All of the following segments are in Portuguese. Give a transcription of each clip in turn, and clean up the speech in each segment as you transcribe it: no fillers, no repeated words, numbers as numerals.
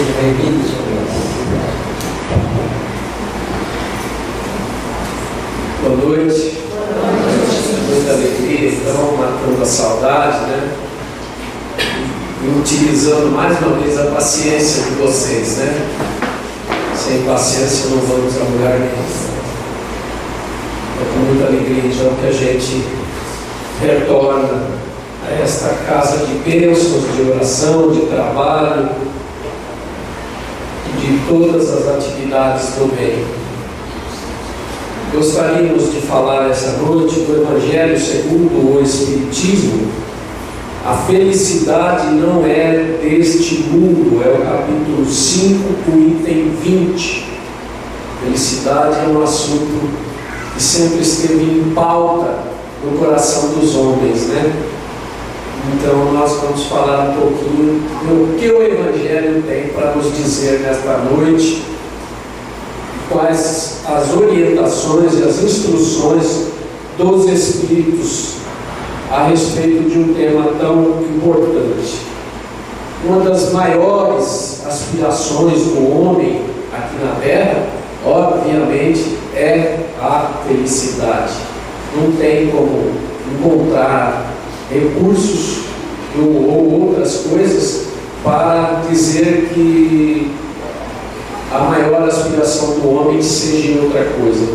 Seja bem-vindo, senhor. Boa noite. Muita alegria, então, matando a saudade, né? E utilizando mais uma vez a paciência de vocês, né? Sem paciência não vamos a lugar nenhum. É com muita alegria, então, que a gente retorna a esta casa de bênçãos, de oração, de trabalho, de todas as atividades do bem. Gostaríamos de falar essa noite do Evangelho segundo o Espiritismo. A felicidade não é deste mundo, é o capítulo 5, o item 20. Felicidade é um assunto que sempre esteve em pauta no coração dos homens, né? Então nós vamos falar um pouquinho do que o Evangelho tem para nos dizer nesta noite, quais as orientações e as instruções dos Espíritos a respeito de um tema tão importante. Uma das maiores aspirações do homem aqui na Terra, obviamente, é a felicidade. Não tem como encontrar recursos ou outras coisas para dizer que a maior aspiração do homem seja outra coisa.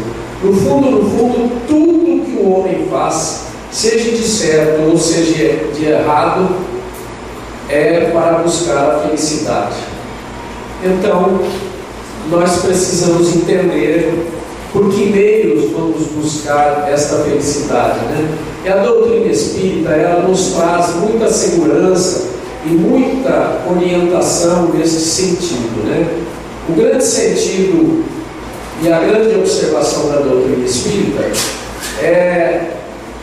No fundo, tudo que o homem faz, seja de certo ou seja de errado, é para buscar a felicidade. Então, nós precisamos entender por que meios vamos buscar esta felicidade, né? E a doutrina espírita, ela nos traz muita segurança e muita orientação nesse sentido, né? O grande sentido e a grande observação da doutrina espírita é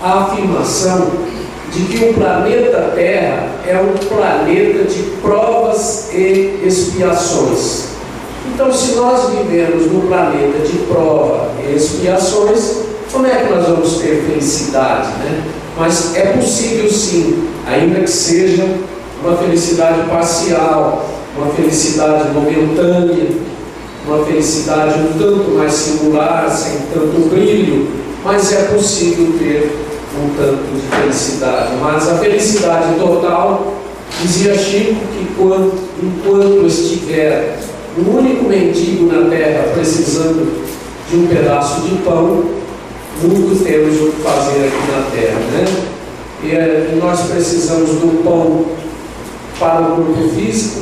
a afirmação de que o planeta Terra é um planeta de provas e expiações. Então, se nós vivemos num planeta de prova e expiações, como é que nós vamos ter felicidade, né? Mas é possível sim, ainda que seja uma felicidade parcial, uma felicidade momentânea, uma felicidade um tanto mais singular, sem tanto brilho, mas é possível ter um tanto de felicidade. Mas a felicidade total, dizia Chico, que enquanto estiver um único mendigo na terra precisando de um pedaço de pão, muito temos o que fazer aqui na terra, né? E nós precisamos do pão para o corpo físico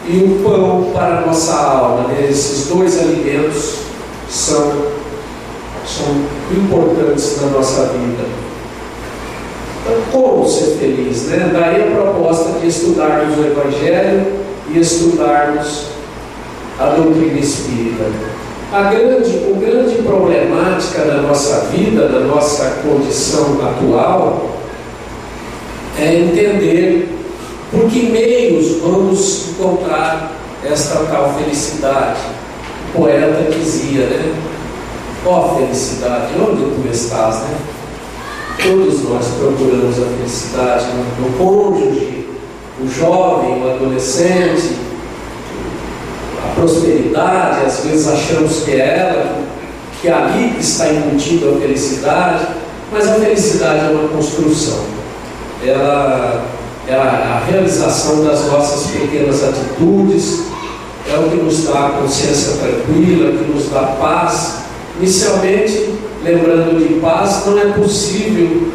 e o pão para a nossa alma, né? Esses dois alimentos são importantes na nossa vida. Então, como ser feliz, né? Daí a proposta de estudarmos o Evangelho e estudarmos a doutrina espírita. A grande problemática da nossa vida, da nossa condição atual, é entender por que meios vamos encontrar esta tal felicidade. O poeta dizia, né? Ó felicidade, onde tu estás, né? Todos nós procuramos a felicidade no cônjuge, o jovem, o adolescente, a prosperidade. Às vezes achamos que é ela, que ali está embutida a felicidade, mas a felicidade é uma construção. Ela é a realização das nossas pequenas atitudes, é o que nos dá a consciência tranquila, que nos dá paz. Inicialmente, lembrando de paz, não é possível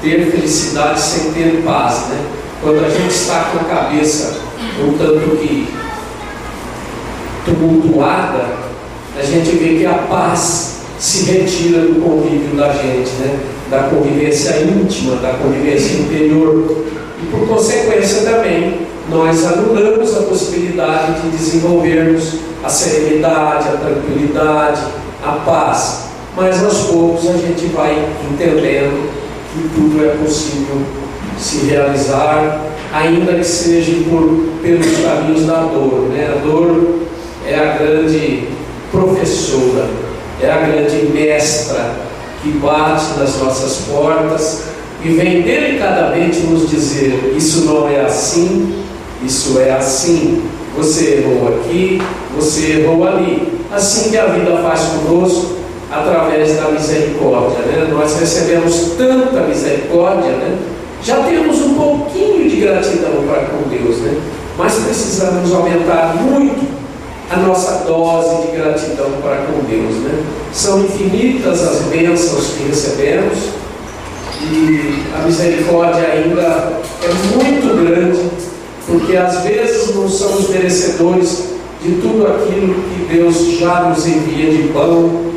ter felicidade sem ter paz, né? Quando a gente está com a cabeça um tanto que tumultuada, a gente vê que a paz se retira do convívio da gente, né? Da convivência íntima, da convivência interior. E por consequência também, nós anulamos a possibilidade de desenvolvermos a serenidade, a tranquilidade, a paz. Mas aos poucos a gente vai entendendo que tudo é possível se realizar, ainda que seja pelos caminhos da dor, né? A dor é a grande professora, é a grande mestra que bate nas nossas portas e vem delicadamente nos dizer: isso não é assim, isso é assim. você errou aqui, você errou ali. Assim que a vida faz conosco, através da misericórdia, né? Nós recebemos tanta misericórdia, né? Já temos um pouquinho de gratidão para com Deus, né? Mas precisamos aumentar muito a nossa dose de gratidão para com Deus, né? São infinitas as bênçãos que recebemos e a misericórdia ainda é muito grande, porque às vezes não somos merecedores de tudo aquilo que Deus já nos envia de pão,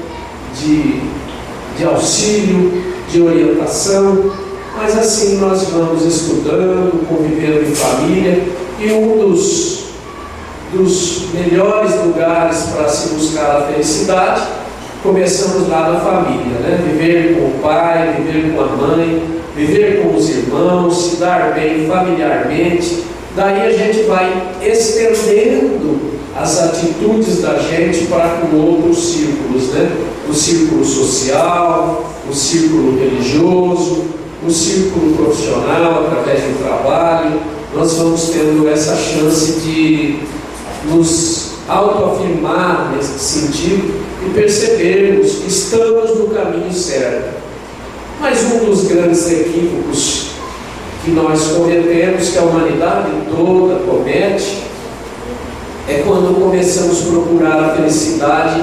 de auxílio, de orientação, mas assim nós vamos estudando, convivendo em família, e um dos melhores lugares para se buscar a felicidade, começamos lá na família, né? Viver com o pai, viver com a mãe, viver com os irmãos, se dar bem familiarmente. Daí a gente vai estendendo as atitudes da gente para com outros círculos, né? O círculo social, o círculo religioso, o círculo profissional, através do trabalho. Nós vamos tendo essa chance de nos autoafirmar nesse sentido e percebermos que estamos no caminho certo. Mas um dos grandes equívocos que nós cometemos, que a humanidade toda comete, é quando começamos a procurar a felicidade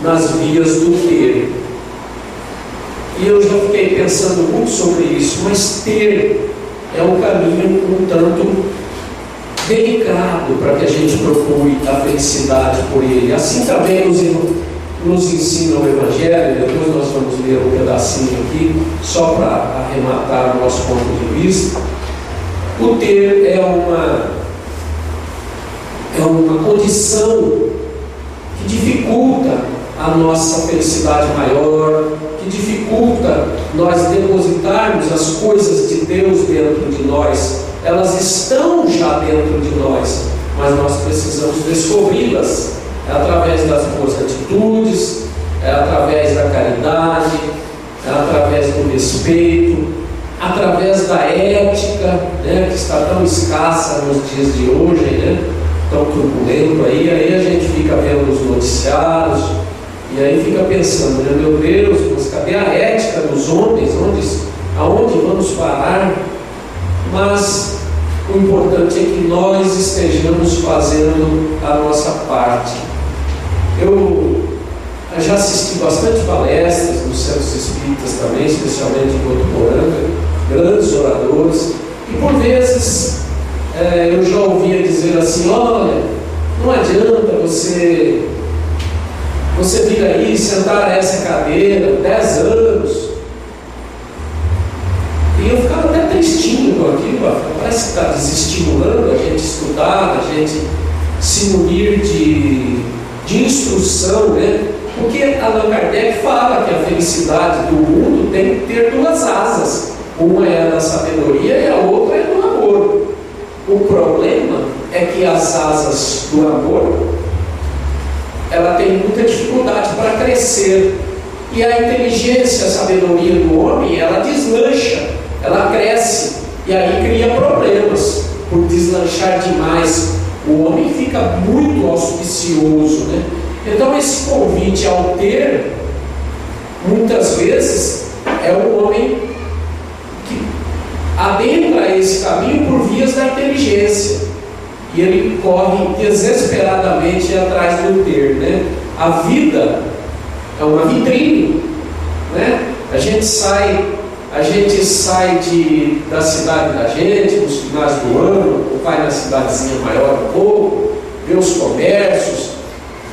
nas vias do ter. E eu já fiquei pensando muito sobre isso, mas ter é um caminho um tanto delicado para que a gente procure a felicidade por ele. Assim também nos ensina o Evangelho. Depois nós vamos ler um pedacinho aqui, só para arrematar o nosso ponto de vista. O ter é uma condição que dificulta a nossa felicidade maior, que dificulta nós depositarmos as coisas de Deus dentro de nós. Elas estão já dentro de nós, mas nós precisamos descobri-las. É através das boas atitudes, é através da caridade, é através do respeito, através da ética, né, que está tão escassa nos dias de hoje, né, tão turbulento aí a gente fica vendo os noticiários, e aí fica pensando, né, meu Deus, mas cadê a ética dos homens? Aonde vamos parar? Mas o importante é que nós estejamos fazendo a nossa parte. Eu já assisti bastante palestras nos centros espíritas também, especialmente em Votuporanga, grandes oradores, e por vezes eu já ouvia dizer assim: olha, não adianta você vir aí sentar nessa cadeira 10 anos. E eu ficava até tristinho com aquilo, parece que está desestimulando a gente estudar, a gente se munir de instrução, né? Porque Allan Kardec fala que a felicidade do mundo tem que ter duas asas. Uma é a da sabedoria e a outra é do amor. O problema é que as asas do amor, ela tem muita dificuldade para crescer. E a inteligência, a sabedoria do homem, ela deslancha, ela cresce. E aí cria problemas. Por deslanchar demais, o homem fica muito auspicioso, né? Então esse convite ao ter, muitas vezes, é um homem que adentra esse caminho por vias da inteligência. E ele corre desesperadamente atrás do ter, né? A vida é uma vitrine, né? A gente sai da cidade da gente, nos finais do ano, ou vai na cidadezinha maior um pouco, vê os comércios,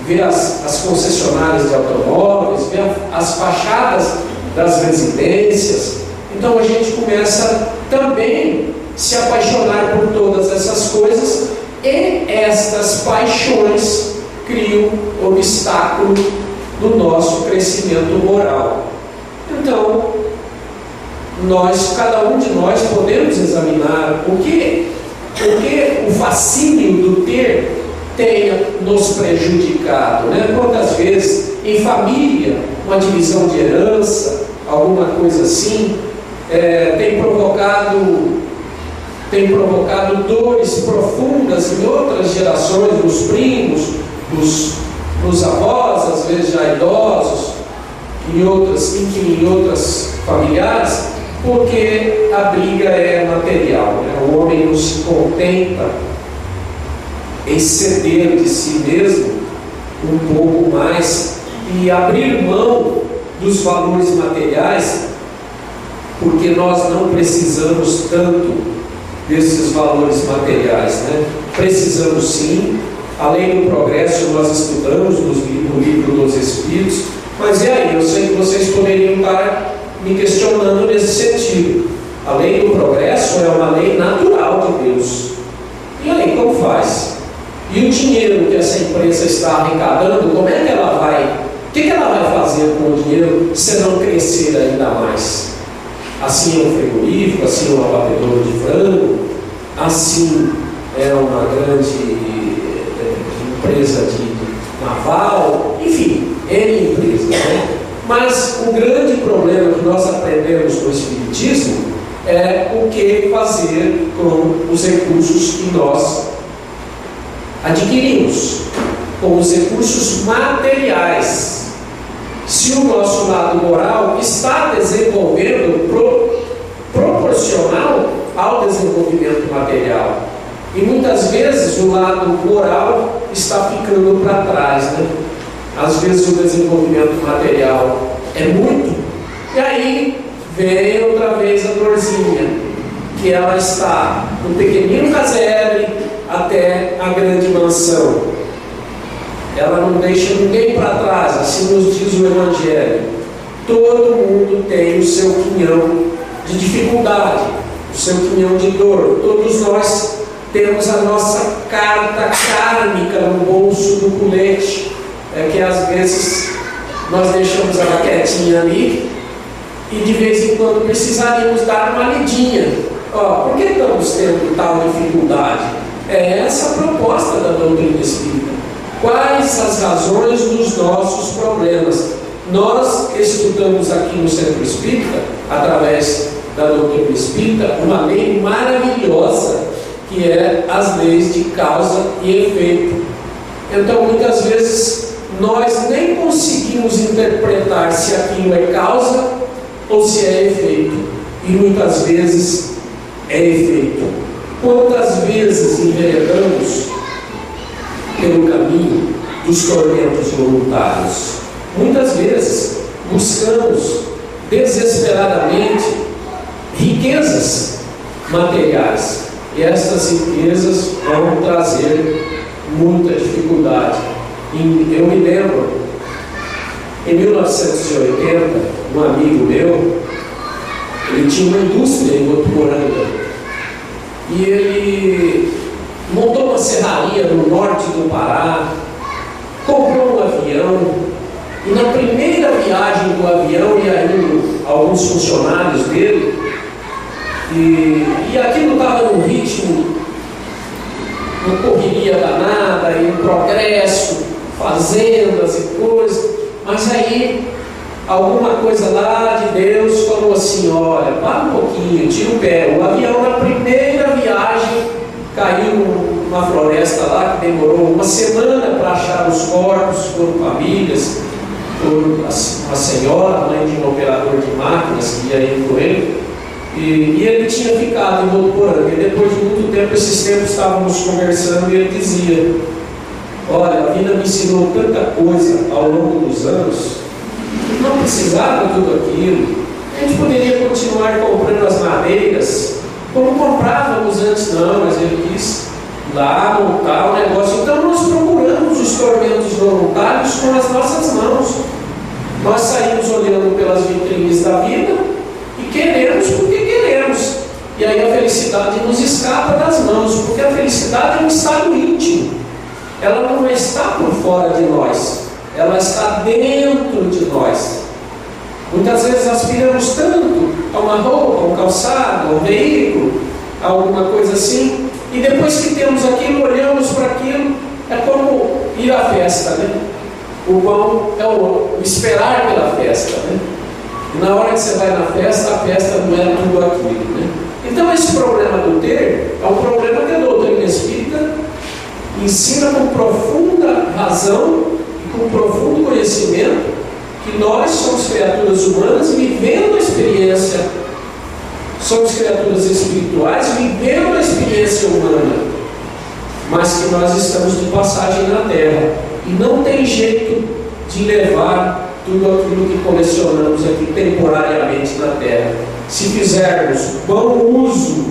vê as concessionárias de automóveis, vê as fachadas das residências. Então a gente começa também a se apaixonar por todas essas coisas, e estas paixões criam obstáculo no nosso crescimento moral. Então, cada um de nós podemos examinar o que o fascínio do ter tenha nos prejudicado, né? Quantas vezes em família, uma divisão de herança, alguma coisa assim, tem tem provocado dores profundas em outras gerações, nos primos, nos avós, às vezes já idosos, em outras familiares, porque a briga é material, né? O homem não se contenta em ceder de si mesmo um pouco mais e abrir mão dos valores materiais, porque nós não precisamos tanto desses valores materiais, né? Precisamos sim. Além do progresso, nós estudamos no livro dos Espíritos, mas e aí? Eu sei que vocês poderiam estar me questionando nesse sentido. A lei do progresso é uma lei natural de Deus. E aí, como faz? E o dinheiro que essa empresa está arrecadando, como é que ela vai? O que ela vai fazer com o dinheiro se não crescer ainda mais? Assim é um frigorífico, assim é um abatedor de frango, assim é uma grande empresa de naval, enfim, N empresas, né? Mas o grande problema que nós aprendemos no Espiritismo é o que fazer com os recursos que nós adquirimos, com os recursos materiais. Se o nosso lado moral está desenvolvendo proporcional ao desenvolvimento material. E muitas vezes o lado moral está ficando para trás, né? Às vezes o desenvolvimento material é muito, e aí vem outra vez a dorzinha, que ela está no pequenino casebre até a grande mansão. Ela não deixa ninguém para trás, assim nos diz o Evangelho. Todo mundo tem o seu quinhão de dificuldade, o seu quinhão de dor. Todos nós temos a nossa carta kármica no bolso do colete, que às vezes nós deixamos ela quietinha ali e de vez em quando precisaríamos dar uma lidinha. Por que estamos tendo tal dificuldade? É essa a proposta da doutrina espírita. Quais as razões dos nossos problemas? Nós estudamos aqui no Centro Espírita, através da doutrina espírita, uma lei maravilhosa, que é as leis de causa e efeito. Então, muitas vezes, nós nem conseguimos interpretar se aquilo é causa ou se é efeito. E muitas vezes é efeito. Quantas vezes enveredamos pelo caminho dos tormentos voluntários? Muitas vezes buscamos desesperadamente riquezas materiais. E essas riquezas vão trazer muita dificuldade. Eu me lembro, em 1980, um amigo meu, ele tinha uma indústria em Votuporanga, e ele montou uma serraria no norte do Pará, comprou um avião, e na primeira viagem do avião ia indo alguns funcionários dele, e aquilo estava num ritmo, uma correria danada, e um progresso, fazendas e coisas, mas aí alguma coisa lá de Deus falou assim: olha, para um pouquinho, tira o pé. O avião na primeira viagem caiu numa floresta lá que demorou uma semana para achar os corpos, foram famílias, por uma senhora, mãe de um operador de máquinas que ia indo com ele. E ele tinha ficado em Votuporanga, e depois de muito tempo, esses tempos estávamos conversando, e ele dizia: olha, a vida me ensinou tanta coisa ao longo dos anos, não precisava tudo aquilo, a gente poderia continuar comprando as madeiras, como comprávamos antes. Não, mas ele quis lá montar o negócio. Então nós procuramos os tormentos voluntários com as nossas mãos. Nós saímos olhando pelas vitrines da vida, e queremos porque queremos. E aí a felicidade nos escapa das mãos, porque a felicidade é um estado íntimo. Ela não está por fora de nós, ela está dentro de nós. Muitas vezes aspiramos tanto a uma roupa, a um calçado, a um veículo, a alguma coisa assim, e depois que temos aquilo, olhamos para aquilo. É como ir à festa, né? O bom é o esperar pela festa, né? E na hora que você vai na festa, a festa não é tudo aquilo, né? E Então esse problema do ter é um problema que a doutrina espírita ensina com profunda razão e com profundo conhecimento que nós somos criaturas humanas vivendo a experiência, somos criaturas espirituais vivendo a experiência humana, mas que nós estamos de passagem na Terra e não tem jeito de levar tudo aquilo que colecionamos aqui temporariamente na Terra. Se fizermos bom uso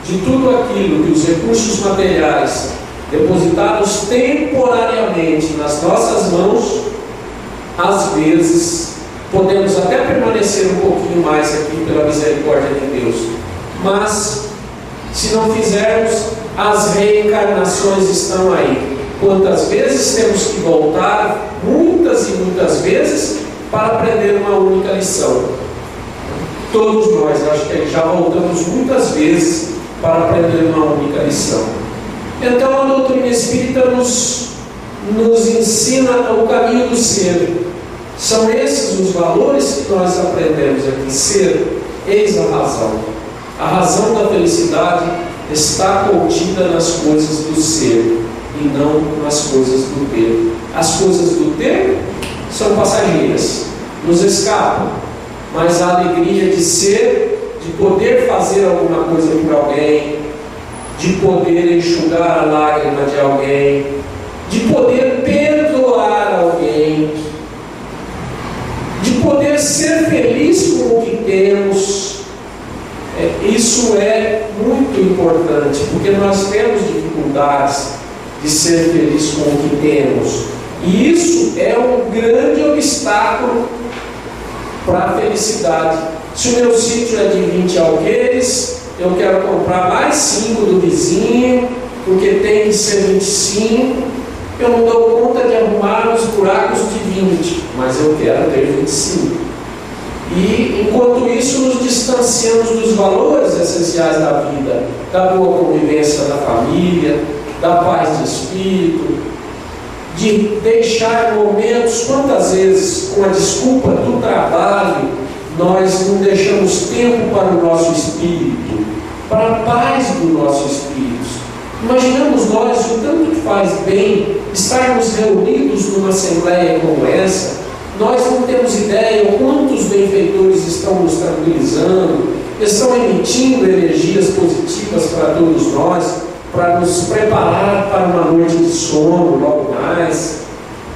de tudo aquilo que os recursos materiais depositados temporariamente nas nossas mãos, às vezes podemos até permanecer um pouquinho mais aqui pela misericórdia de Deus, mas se não fizermos, as reencarnações estão aí. Quantas vezes temos que voltar? Muitas e muitas vezes, para aprender uma única lição. Todos nós, acho que já voltamos muitas vezes para aprender uma única lição. Então a doutrina espírita nos ensina o caminho do ser. São esses os valores que nós aprendemos aqui. Ser, eis a razão. A razão da felicidade está contida nas coisas do ser e não nas coisas do ter. As coisas do ter são passageiras, nos escapam, mas a alegria de ser, de poder fazer alguma coisa por alguém, de poder enxugar a lágrima de alguém, de poder perdoar alguém, de poder ser feliz com o que temos, isso é muito importante, porque nós temos dificuldades de ser feliz com o que temos, e isso é um grande obstáculo para a felicidade. Se o meu sítio é de 20 alqueires, eu quero comprar mais 5 do vizinho, porque tem que ser 25, eu não dou conta de arrumar os buracos de 20, mas eu quero ter 25. E enquanto isso nos distanciamos dos valores essenciais da vida, da boa convivência da família, da paz de espírito, de deixar momentos, quantas vezes com a desculpa do trabalho nós não deixamos tempo para o nosso espírito, para a paz do nosso espírito. Imaginamos nós o tanto que faz bem estarmos reunidos numa assembleia como essa. Nós não temos ideia o quanto os benfeitores estão nos tranquilizando, estão emitindo energias positivas para todos nós, para nos preparar para uma noite de sono logo mais,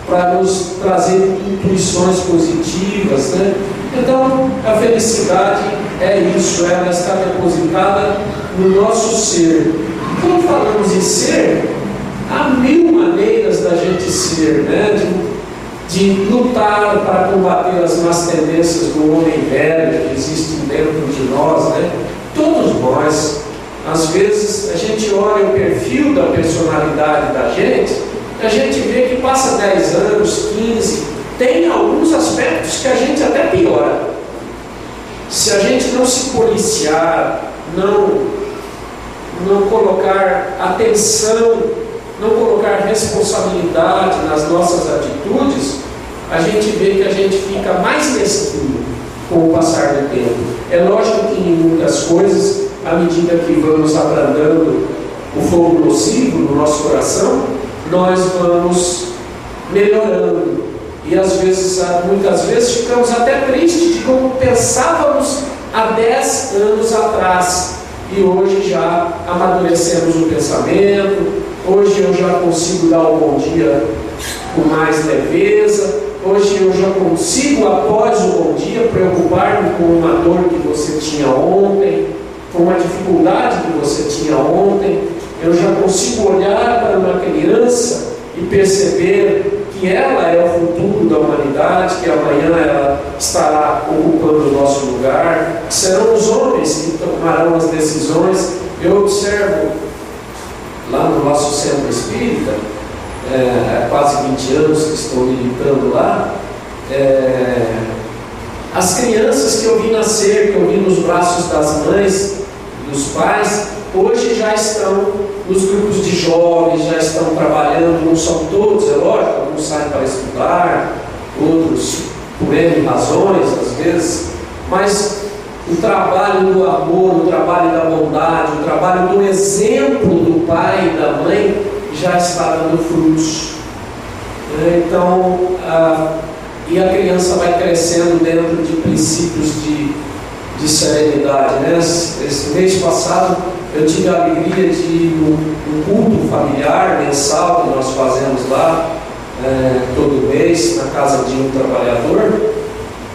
para nos trazer intuições positivas, né? Então, a felicidade é isso, ela está depositada no nosso ser. Quando falamos em ser, há mil maneiras da gente ser, né? De lutar para combater as más tendências do homem velho que existem dentro de nós, né? Todos nós, às vezes, a gente olha o perfil da personalidade da gente, a gente vê que passa 10 anos, 15, tem alguns aspectos que a gente até piora. Se a gente não se policiar, não colocar atenção, não colocar responsabilidade nas nossas atitudes, a gente vê que a gente fica mais mesquinho com o passar do tempo. É lógico que em muitas coisas, à medida que vamos abrandando o fogo nocivo no nosso coração, nós vamos melhorando. E às vezes, muitas vezes, ficamos até tristes de como pensávamos há 10 anos atrás. E hoje já amadurecemos o pensamento, hoje eu já consigo dar um bom dia com mais leveza, hoje eu já consigo, após o bom dia, preocupar-me com uma dor que você tinha ontem, com uma dificuldade que você tinha ontem. Eu já consigo olhar para uma criança e perceber que ela é o futuro da humanidade, que amanhã ela estará ocupando o nosso lugar, que serão os homens que tomarão as decisões. Eu observo lá no nosso centro espírita, há quase 20 anos que estou militando lá, as crianças que eu vi nascer, que eu vi nos braços das mães e dos pais, hoje já estão nos grupos de jovens, já estão trabalhando, não são todos, é lógico, alguns saem para estudar, outros por N razões, às vezes, mas o trabalho do amor, o trabalho da bondade, o trabalho do exemplo do pai e da mãe já está dando frutos. Então, e a criança vai crescendo dentro de princípios de serenidade, né? Esse mês passado eu tive a alegria de ir num culto familiar mensal que nós fazemos lá todo mês na casa de um trabalhador,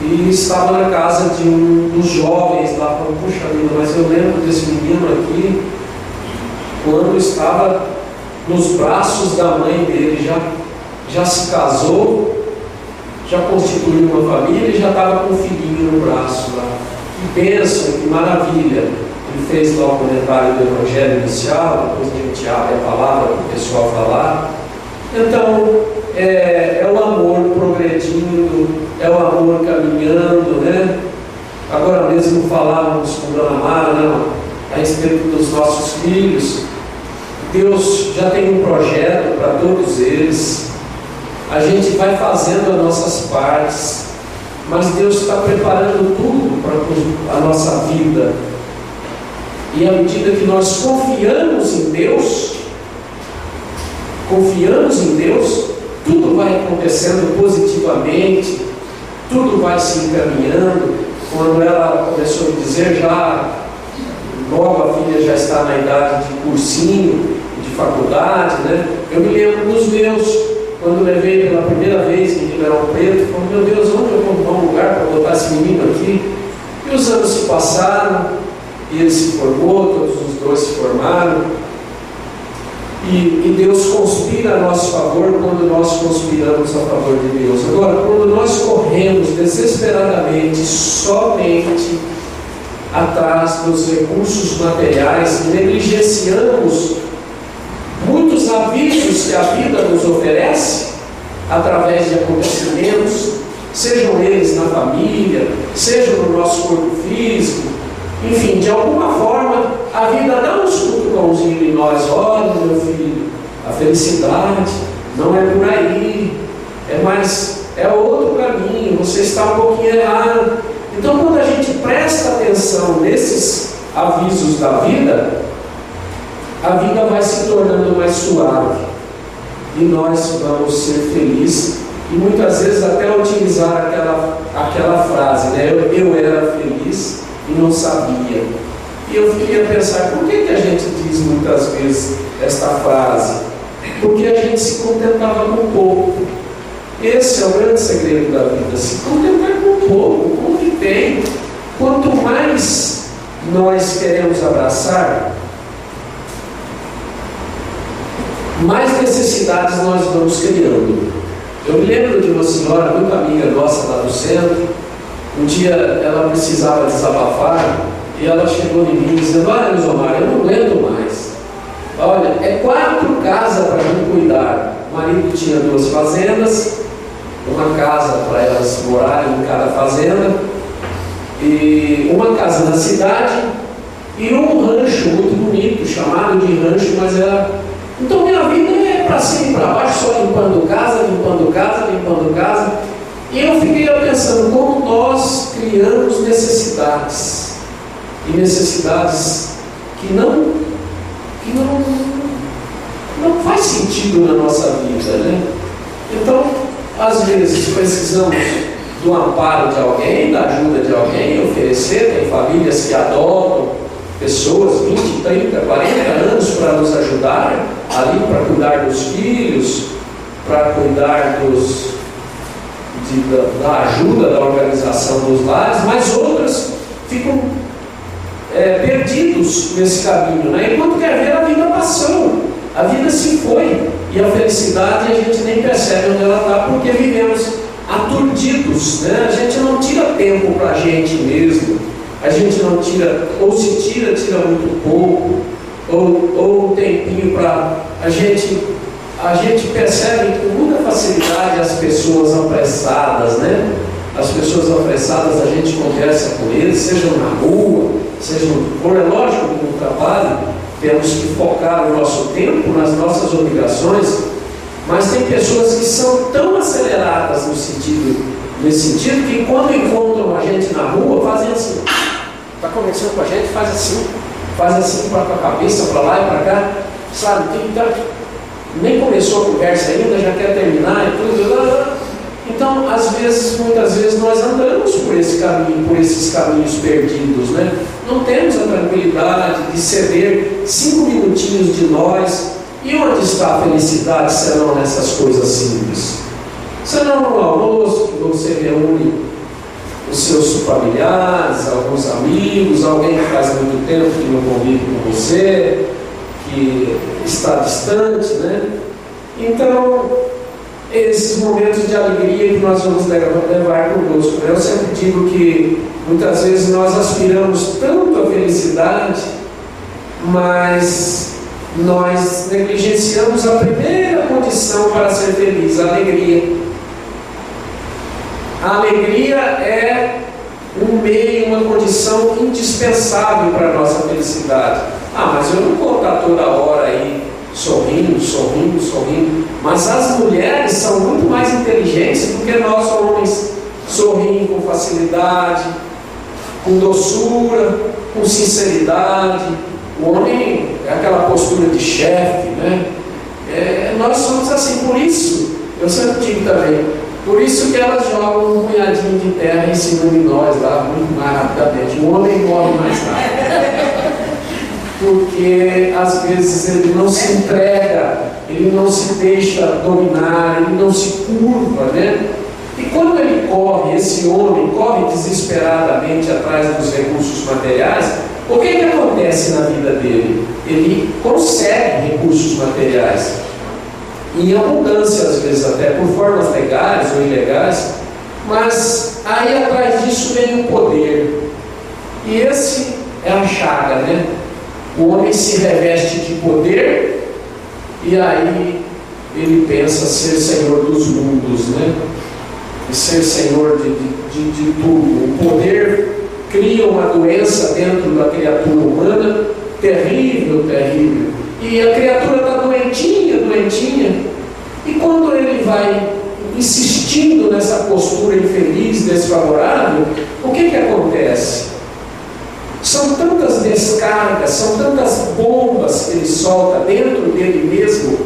e estava na casa de um dos jovens lá. Falando, puxa vida, mas eu lembro desse menino aqui quando estava nos braços da mãe dele, já se casou, já constituiu uma família e já estava com um filhinho no braço lá. Que bênção, que maravilha. Ele fez lá o comentário do Evangelho inicial, depois a gente abre a palavra para o pessoal falar. Então, é o amor progredindo, é o amor caminhando, né? Agora mesmo falávamos com Dona Mara, né, a respeito dos nossos filhos. Deus já tem um projeto para todos eles. A gente vai fazendo as nossas partes, mas Deus está preparando tudo para a nossa vida. E à medida que nós confiamos em Deus, tudo vai acontecendo positivamente, tudo vai se encaminhando. Quando ela começou a dizer, logo a filha já está na idade de cursinho, de faculdade, né? Eu me lembro dos meus, quando levei pela primeira vez em Ribeirão Preto, falei, meu Deus, onde eu vou arrumar um lugar para botar esse menino aqui? E os anos se passaram, e ele se formou, todos os dois se formaram. E Deus conspira a nosso favor quando nós conspiramos a favor de Deus. Agora, quando nós corremos desesperadamente somente atrás dos recursos materiais, negligenciamos muitos avisos que a vida nos oferece através de acontecimentos, sejam eles na família, sejam no nosso corpo físico, enfim, de alguma forma a vida dá um cutucãozinho em nós. Olha, meu filho, a felicidade não é por aí, é outro caminho, você está um pouquinho errado. Então, quando a gente presta atenção nesses avisos da vida, a vida vai se tornando mais suave e nós vamos ser felizes. E muitas vezes até utilizar aquela frase, né? Eu era feliz e não sabia. E eu queria pensar, por que a gente diz muitas vezes esta frase? Porque a gente se contentava com pouco. Esse é o grande segredo da vida, se contentar com pouco, com o que tem. Quanto mais nós queremos abraçar, mais necessidades nós vamos criando. Eu me lembro de uma senhora muito amiga nossa lá do centro. Um dia ela precisava desabafar e ela chegou em mim dizendo, olha, Lisomar, eu não aguento mais. Olha, é 4 casas para mim cuidar. O marido tinha 2 fazendas, uma casa para elas morarem em cada fazenda, e uma casa na cidade e um rancho muito bonito, chamado de rancho, mas era... Então minha vida é para cima e para baixo, só limpando casa. E eu fiquei pensando como nós criamos necessidades, e necessidades que não faz sentido na nossa vida, né? Então, às vezes precisamos do amparo de alguém, da ajuda de alguém, oferecer. Tem famílias que adotam pessoas 20, 30, 40 anos para nos ajudar ali, para cuidar dos filhos, para cuidar da ajuda, da organização dos lares, mas outras ficam perdidos nesse caminho, né? E quando quer ver, a vida passou, a vida se foi, e a felicidade a gente nem percebe onde ela está, porque vivemos aturdidos, né? A gente não tira tempo para a gente mesmo, a gente não tira, ou se tira muito pouco, ou um tempinho para a gente percebe com muita facilidade as pessoas apressadas, né? As pessoas apressadas, a gente conversa com eles, sejam na rua, sejam no for. É lógico que no trabalho temos que focar o nosso tempo nas nossas obrigações, mas tem pessoas que são tão aceleradas nesse sentido, que quando encontram a gente na rua, fazem assim, está conversando com a gente, faz assim para a cabeça, para lá e para cá, sabe? Nem começou a conversa ainda, já quer terminar e tudo. Então, muitas vezes nós andamos por esse caminho, por esses caminhos perdidos, né? Não temos a tranquilidade de ceder 5 minutinhos de nós. E onde está a felicidade, senão nessas coisas simples? Senão no almoço, que você reúne os seus familiares, alguns amigos, alguém que faz muito tempo que não convive com você, que está distante, né? Então, esses momentos de alegria que nós vamos levar conosco. Eu sempre digo que muitas vezes nós aspiramos tanto à felicidade, mas nós negligenciamos a primeira condição para ser feliz, a alegria. A alegria é um meio, uma condição indispensável para a nossa felicidade. Mas eu não vou estar toda hora aí sorrindo. Mas as mulheres são muito mais inteligentes do que nós homens. Sorriem com facilidade, com doçura, com sinceridade. O homem é aquela postura de chefe, né? Nós somos assim, por isso, eu sempre digo também, por isso que elas jogam um punhadinho de terra em cima de nós lá, muito mais rapidamente. O homem morre mais rápido. Porque às vezes ele não se entrega, ele não se deixa dominar, ele não se curva, né? E quando ele corre, esse homem corre desesperadamente atrás dos recursos materiais, o que acontece na vida dele? Ele consegue recursos materiais, em abundância às vezes até, por formas legais ou ilegais, mas aí atrás disso vem o poder. E esse é a chaga, né? O homem se reveste de poder e aí ele pensa ser senhor dos mundos, né? E ser senhor de tudo. O poder cria uma doença dentro da criatura humana terrível. E a criatura está doentinha. E quando ele vai insistindo nessa postura infeliz, desfavorável, o que acontece? São tantas descargas, são tantas bombas que ele solta dentro dele mesmo,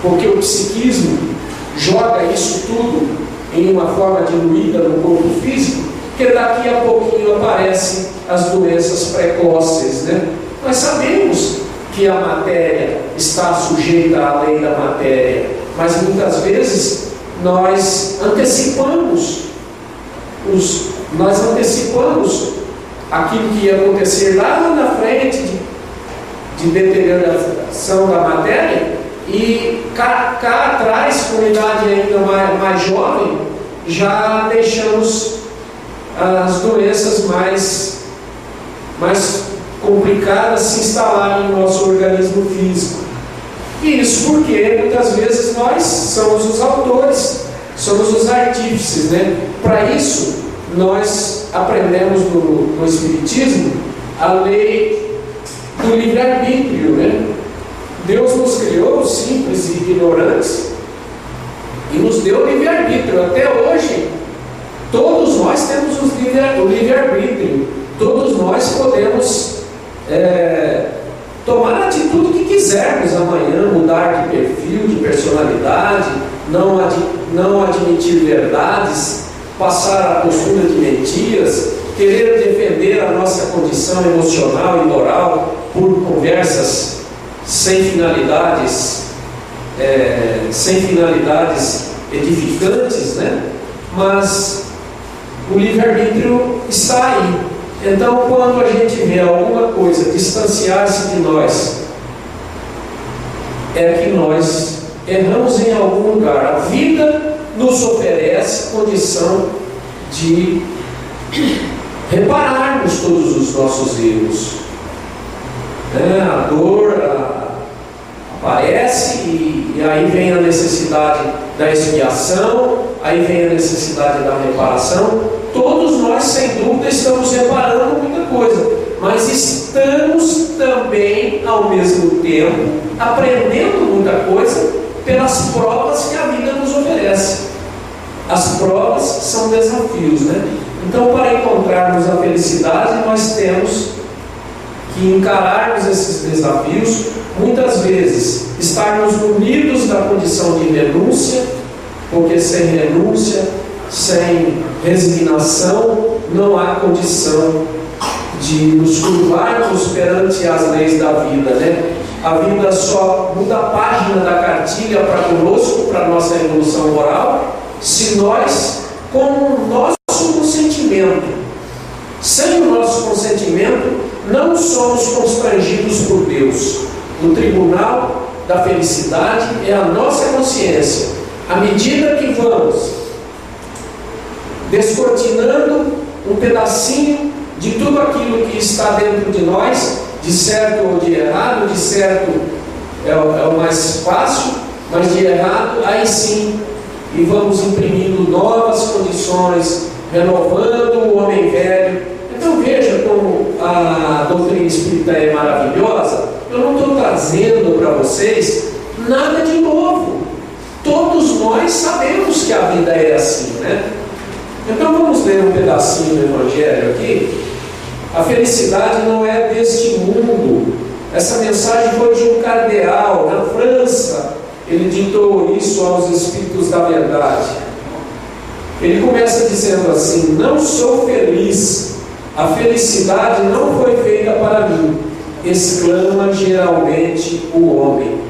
porque o psiquismo joga isso tudo em uma forma diluída no corpo físico, que daqui a pouquinho aparecem as doenças precoces, né? Nós sabemos que a matéria está sujeita à lei da matéria, mas muitas vezes nós antecipamos aquilo que ia acontecer lá na frente de deterioração da matéria, e cá atrás, com idade ainda mais jovem, já deixamos as doenças mais complicadas se instalarem no nosso organismo físico. E isso porque muitas vezes nós somos os autores, somos os artífices, né? Para isso, nós aprendemos no Espiritismo a lei do livre-arbítrio, né? Deus nos criou simples e ignorantes e nos deu livre-arbítrio. Até hoje, todos nós temos o livre-arbítrio. Todos nós podemos tomar a atitude que quisermos amanhã, mudar de perfil, de personalidade, não admitir verdades, passar a postura de mentiras, querer defender a nossa condição emocional e moral por conversas sem finalidades edificantes, né? Mas o livre-arbítrio está aí. Então, quando a gente vê alguma coisa distanciar-se de nós, é que nós erramos em algum lugar. A vida nos oferece condição de repararmos todos os nossos erros. A dor aparece e aí vem a necessidade da expiação, aí vem a necessidade da reparação. Todos nós, sem dúvida, estamos reparando muita coisa, mas estamos também, ao mesmo tempo, aprendendo muita coisa pelas provas que a vida nos oferece. As provas são desafios, né? Então, para encontrarmos a felicidade, nós temos que encararmos esses desafios, muitas vezes estarmos munidos da condição de renúncia, porque sem renúncia, sem resignação, não há condição de nos curvarmos perante as leis da vida, né? A vida só muda a página da cartilha para conosco, para a nossa evolução moral, se nós, com o nosso consentimento, sem o nosso consentimento, não somos constrangidos por Deus. O tribunal da felicidade é a nossa consciência. À medida que vamos descortinando um pedacinho de tudo aquilo que está dentro de nós, de certo ou de errado, de certo é o mais fácil, mas de errado, aí sim, e vamos imprimindo novas condições, renovando o homem velho. Então veja como a doutrina espírita é maravilhosa. Eu não estou trazendo para vocês nada de novo. Todos nós sabemos que a vida é assim, né? Então vamos ler um pedacinho do Evangelho aqui. A felicidade não é deste mundo. Essa mensagem foi de um cardeal na França. Ele ditou isso aos espíritos da verdade. Ele começa dizendo assim: não sou feliz, a felicidade não foi feita para mim, exclama geralmente o homem.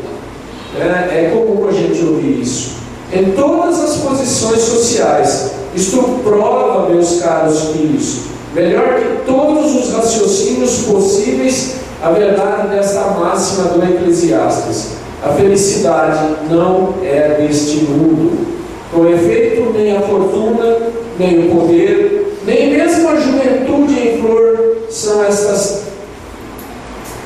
É comum a gente ouvir isso em todas as posições sociais. Isto prova, meus caros filhos, melhor que todos os raciocínios possíveis, a verdade desta máxima do Eclesiastes: a felicidade não é deste mundo. Com efeito, nem a fortuna, nem o poder, nem mesmo a juventude em flor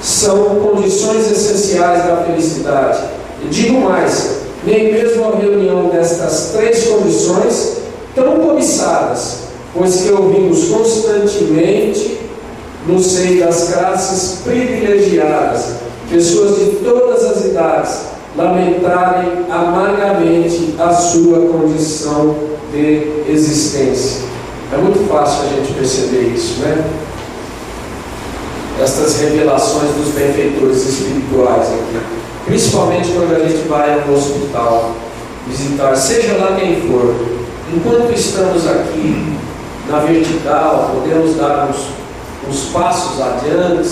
são condições essenciais da felicidade. E digo mais, nem mesmo a reunião destas três condições tão cobiçadas, pois que ouvimos constantemente no seio das classes privilegiadas, pessoas de todas as idades lamentarem amargamente a sua condição de existência. É muito fácil a gente perceber isso, né? Estas revelações dos benfeitores espirituais aqui, principalmente quando a gente vai ao hospital visitar, seja lá quem for. Enquanto estamos aqui na vertical, podemos dar uns passos adiante,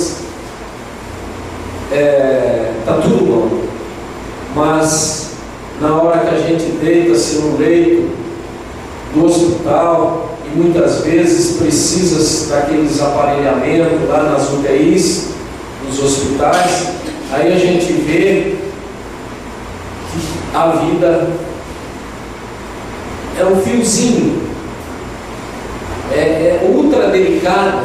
está tudo bom. Mas na hora que a gente deita-se no leito do hospital, e muitas vezes precisa daqueles aparelhamentos lá nas UTIs, nos hospitais, aí a gente vê que a vida é um fiozinho, é ultra delicada,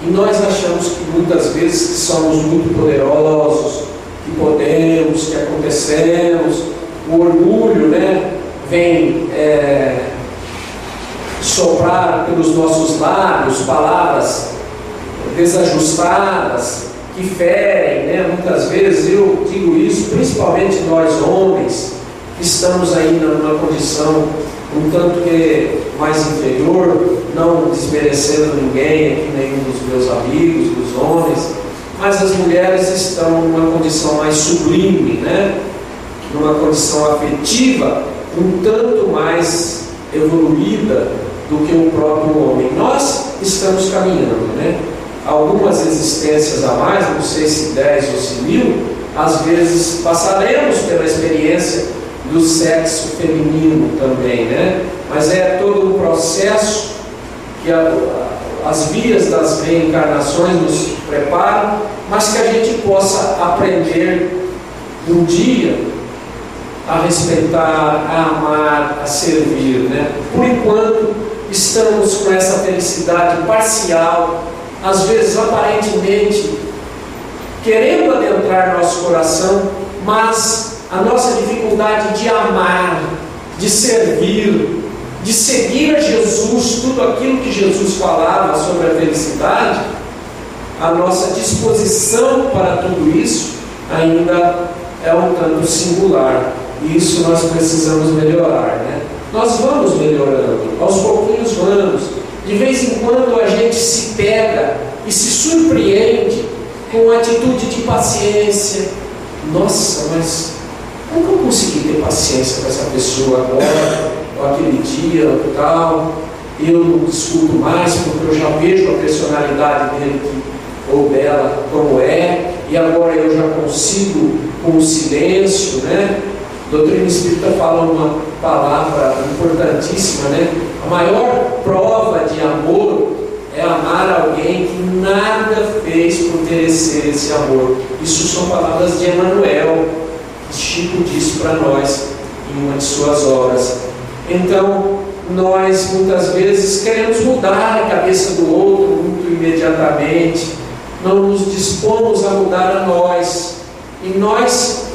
e nós achamos que muitas vezes que somos muito poderosos, que podemos, que acontecemos. O orgulho, né, vem soprar pelos nossos lábios palavras desajustadas, que ferem, né? Muitas vezes eu digo isso, principalmente nós homens, que estamos ainda numa condição um tanto que mais inferior, não desmerecendo ninguém aqui, nenhum dos meus amigos, dos homens, mas as mulheres estão numa condição mais sublime, né? Numa condição afetiva um tanto mais evoluída do que o próprio homem. Nós estamos caminhando, né? Algumas existências a mais, não sei se 10 ou se 1000, às vezes passaremos pela experiência do sexo feminino também, né? Mas é todo um processo que as vias das reencarnações nos preparam, mas que a gente possa aprender um dia a respeitar, a amar, a servir, né? Por enquanto estamos com essa felicidade parcial, às vezes aparentemente querendo adentrar nosso coração, mas a nossa dificuldade de amar, de servir, de seguir a Jesus, tudo aquilo que Jesus falava sobre a felicidade, a nossa disposição para tudo isso ainda é um tanto singular, e isso nós precisamos melhorar, né? Nós vamos melhorando, aos pouquinhos vamos, De vez em quando a gente se pega e se surpreende com uma atitude de paciência. Nossa, mas como que eu consegui ter paciência com essa pessoa agora, ou aquele dia, ou tal? E eu não discuto mais porque eu já vejo a personalidade dele ou dela como é, e agora eu já consigo com o silêncio, né? A doutrina espírita fala uma palavra importantíssima, né? A maior prova de amor é amar alguém que nada fez por merecer esse amor. Isso são palavras de Emmanuel, que Chico disse para nós em uma de suas obras. Então, nós muitas vezes queremos mudar a cabeça do outro muito imediatamente, não nos dispomos a mudar a nós. E nós,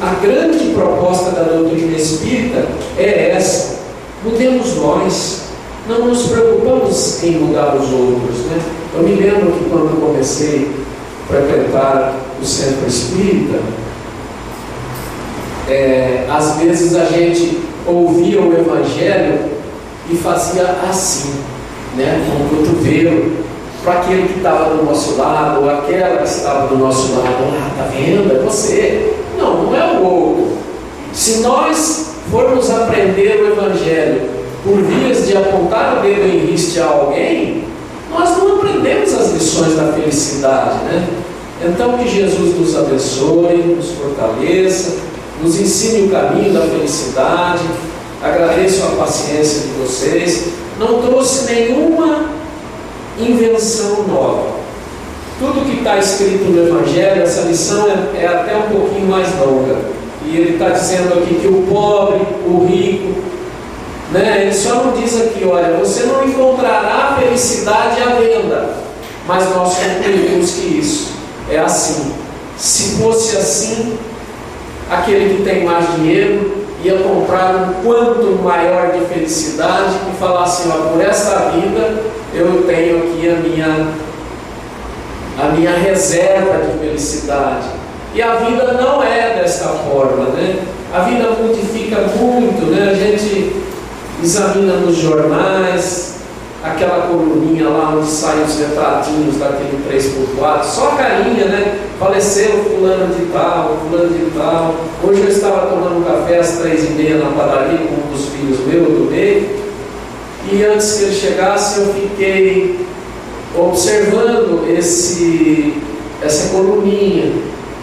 a grande proposta da doutrina espírita é essa: mudemos nós, não nos preocupamos em mudar os outros, né? Eu me lembro que quando eu comecei a frequentar o centro espírita, às vezes a gente ouvia o Evangelho e fazia assim, né, com o cotovelo, para aquele que estava do nosso lado, ou aquela que estava do nosso lado. Ah, tá vendo? É você. Não, não é o outro. Se nós formos aprender o Evangelho por vias de apontar o dedo em riste a alguém, nós não aprendemos as lições da felicidade, né? Então, que Jesus nos abençoe, nos fortaleça, nos ensine o caminho da felicidade. Agradeço a paciência de vocês. Não trouxe nenhuma invenção nova. Tudo que está escrito no Evangelho, essa lição é até um pouquinho mais longa. E ele está dizendo aqui que o pobre, o rico, né, ele só não diz aqui, olha, você não encontrará felicidade à venda. Mas nós concluímos que isso é assim. Se fosse assim, aquele que tem mais dinheiro ia comprar um quanto maior de felicidade e falar assim, ó, por esta vida eu tenho aqui a minha reserva de felicidade. E a vida não é desta forma, né? A vida modifica muito, né? A gente examina nos jornais aquela coluninha lá onde saem os retratinhos daquele 3x4, só a carinha, né? Faleceu fulano de tal, fulano de tal. Hoje eu estava tomando café às 3h30 na padaria com um dos filhos meus do meio, e antes que ele chegasse eu fiquei observando essa coluninha.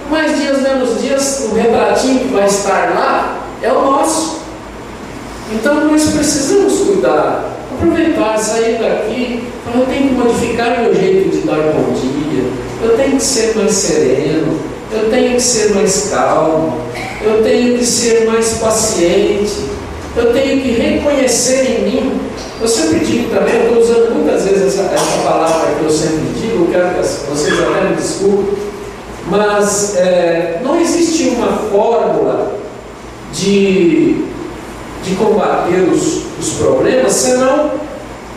Mais dias, menos dias, o retratinho que vai estar lá é o nosso. Então nós precisamos cuidar, aproveitar, sair daqui, eu tenho que modificar meu jeito de dar bom dia, eu tenho que ser mais sereno, eu tenho que ser mais calmo, eu tenho que ser mais paciente, eu tenho que reconhecer em mim. Eu sempre digo também, eu estou usando muitas vezes essa palavra que eu sempre digo, eu quero que vocês até me desculpem, mas não existe uma fórmula de combater os problemas,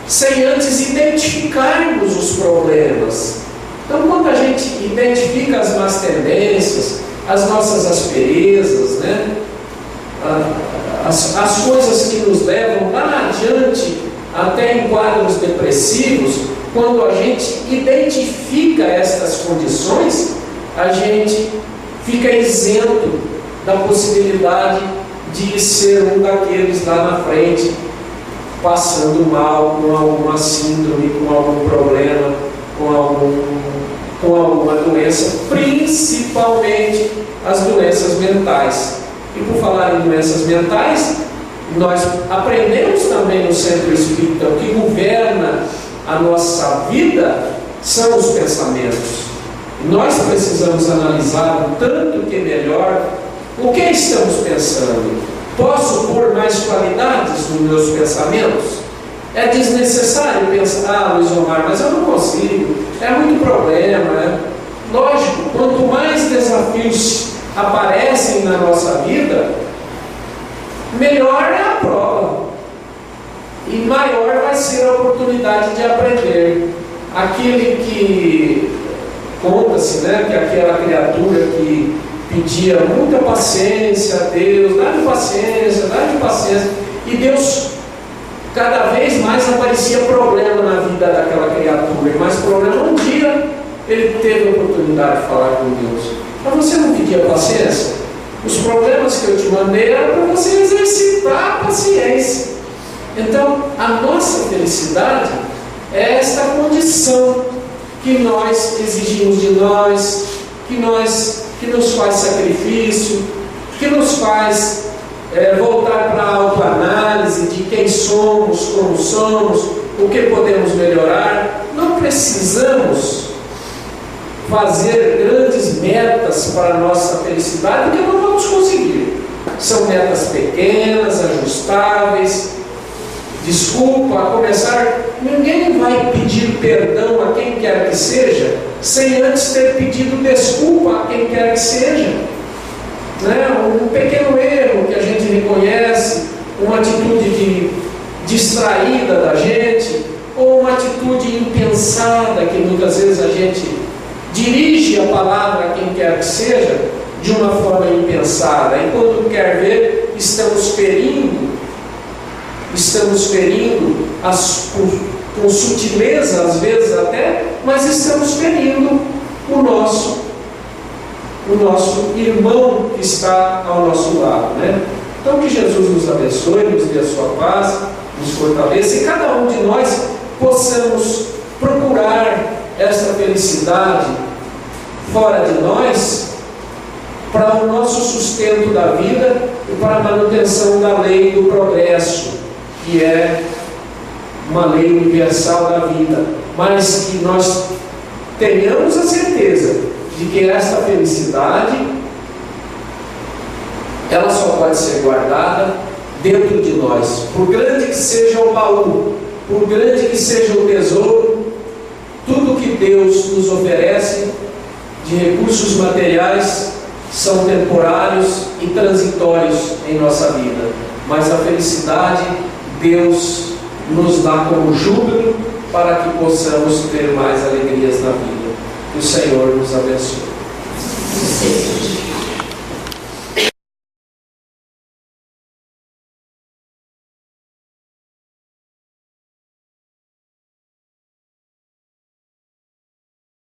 sem antes identificarmos os problemas. Então, quando a gente identifica as más tendências, as nossas asperezas, né, as coisas que nos levam lá adiante até em quadros depressivos, quando a gente identifica estas condições, a gente fica isento da possibilidade de ser um daqueles lá na frente, passando mal com alguma síndrome, com algum problema, com alguma doença, principalmente as doenças mentais. E por falar em doenças mentais, nós aprendemos também no Centro Espírita o que governa a nossa vida são os pensamentos. Nós precisamos analisar um tanto que melhor o que estamos pensando. Posso pôr mais qualidades nos meus pensamentos? É desnecessário pensar, Luiz Omar, mas eu não consigo, é muito problema, né? Lógico, quanto mais desafios aparecem na nossa vida, melhor é a prova e maior vai ser a oportunidade de aprender. Aquele que conta-se, né, que aquela criatura que pedia muita paciência a Deus, dá-me paciência, e Deus cada vez mais aparecia problema na ele teve a oportunidade de falar com Deus. Para você não pedir a paciência, os problemas que eu te mandei eram para você exercitar a paciência. Então, a nossa felicidade é esta condição que nós exigimos de nós, que nos faz sacrifício, que nos faz voltar para a autoanálise de quem somos, como somos, o que podemos melhorar. Não precisamos fazer grandes metas para a nossa felicidade, porque não vamos conseguir. São metas pequenas, ajustáveis. Desculpa, a começar, ninguém vai pedir perdão a quem quer que seja, sem antes ter pedido desculpa a quem quer que seja. Um pequeno erro que a gente reconhece, uma atitude distraída da gente, ou uma atitude impensada que muitas vezes a gente dirige a palavra a quem quer que seja de uma forma impensada, e quando quer ver, estamos ferindo com sutileza às vezes até, mas estamos ferindo o nosso irmão que está ao nosso lado, Então que Jesus nos abençoe, nos dê a sua paz, nos fortaleça, e cada um de nós possamos procurar esta felicidade fora de nós, para o nosso sustento da vida e para a manutenção da lei do progresso, que é uma lei universal da vida, mas que nós tenhamos a certeza de que esta felicidade ela só pode ser guardada dentro de nós. Por grande que seja o baú, por grande que seja o tesouro, tudo que Deus nos oferece de recursos materiais são temporários e transitórios em nossa vida, mas a felicidade Deus nos dá como júbilo para que possamos ter mais alegrias na vida. Que o Senhor nos abençoe.